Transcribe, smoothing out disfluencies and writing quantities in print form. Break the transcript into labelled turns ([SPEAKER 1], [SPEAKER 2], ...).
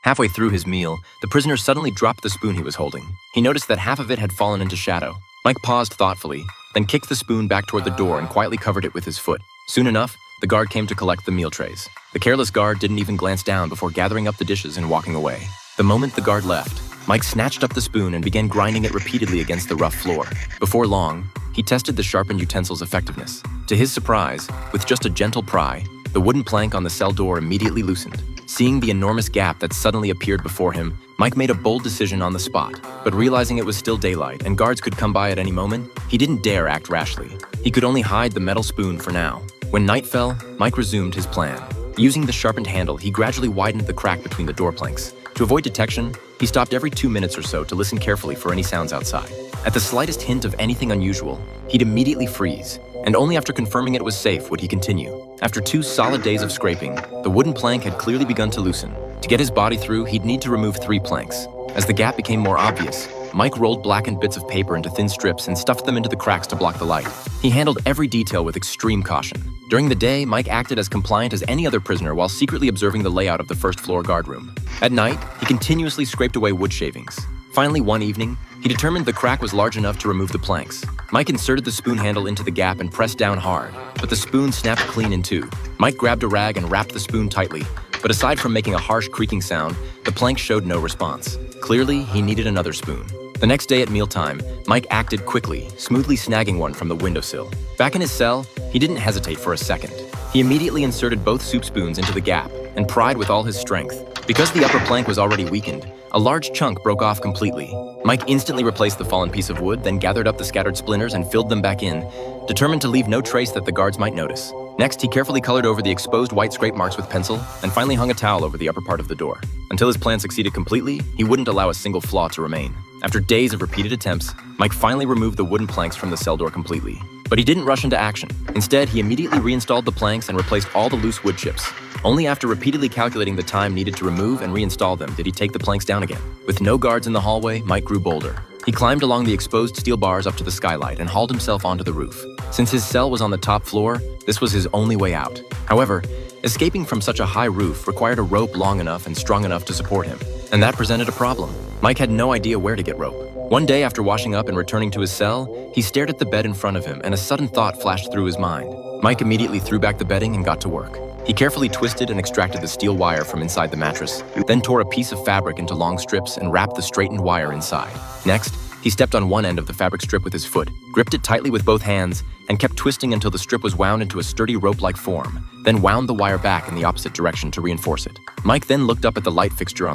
[SPEAKER 1] Halfway through his meal, the prisoner suddenly dropped the spoon he was holding. He noticed that half of it had fallen into shadow. Mike paused thoughtfully, then kicked the spoon back toward the door and quietly covered it with his foot. Soon enough, the guard came to collect the meal trays. The careless guard didn't even glance down before gathering up the dishes and walking away. The moment the guard left, Mike snatched up the spoon and began grinding it repeatedly against the rough floor. Before long, he tested the sharpened utensil's effectiveness. To his surprise, with just a gentle pry, the wooden plank on the cell door immediately loosened. Seeing the enormous gap that suddenly appeared before him, Mike made a bold decision on the spot. But realizing it was still daylight and guards could come by at any moment, he didn't dare act rashly. He could only hide the metal spoon for now. When night fell, Mike resumed his plan. Using the sharpened handle, he gradually widened the crack between the door planks. To avoid detection, he stopped every 2 minutes or so to listen carefully for any sounds outside. At the slightest hint of anything unusual, he'd immediately freeze, and only after confirming it was safe would he continue. After 2 solid days of scraping, the wooden plank had clearly begun to loosen. To get his body through, he'd need to remove 3 planks. As the gap became more obvious, Mike rolled blackened bits of paper into thin strips and stuffed them into the cracks to block the light. He handled every detail with extreme caution. During the day, Mike acted as compliant as any other prisoner while secretly observing the layout of the first-floor guard room. At night, he continuously scraped away wood shavings. Finally, one evening, he determined the crack was large enough to remove the planks. Mike inserted the spoon handle into the gap and pressed down hard, but the spoon snapped clean in 2. Mike grabbed a rag and wrapped the spoon tightly, but aside from making a harsh creaking sound, the plank showed no response. Clearly, he needed another spoon. The next day at mealtime, Mike acted quickly, smoothly snagging one from the windowsill. Back in his cell, he didn't hesitate for a second. He immediately inserted both soup spoons into the gap and pried with all his strength. Because the upper plank was already weakened, a large chunk broke off completely. Mike instantly replaced the fallen piece of wood, then gathered up the scattered splinters and filled them back in, determined to leave no trace that the guards might notice. Next, he carefully colored over the exposed white scrape marks with pencil and finally hung a towel over the upper part of the door. Until his plan succeeded completely, he wouldn't allow a single flaw to remain. After days of repeated attempts, Mike finally removed the wooden planks from the cell door completely. But he didn't rush into action. Instead, he immediately reinstalled the planks and replaced all the loose wood chips. Only after repeatedly calculating the time needed to remove and reinstall them did he take the planks down again. With no guards in the hallway, Mike grew bolder. He climbed along the exposed steel bars up to the skylight and hauled himself onto the roof. Since his cell was on the top floor, this was his only way out. However, escaping from such a high roof required a rope long enough and strong enough to support him. And that presented a problem. Mike had no idea where to get rope. One day after washing up and returning to his cell, he stared at the bed in front of him and a sudden thought flashed through his mind. Mike immediately threw back the bedding and got to work. He carefully twisted and extracted the steel wire from inside the mattress, then tore a piece of fabric into long strips and wrapped the straightened wire inside. Next, he stepped on one end of the fabric strip with his foot, gripped it tightly with both hands, and kept twisting until the strip was wound into a sturdy rope-like form, then wound the wire back in the opposite direction to reinforce it. Mike then looked up at the light fixture on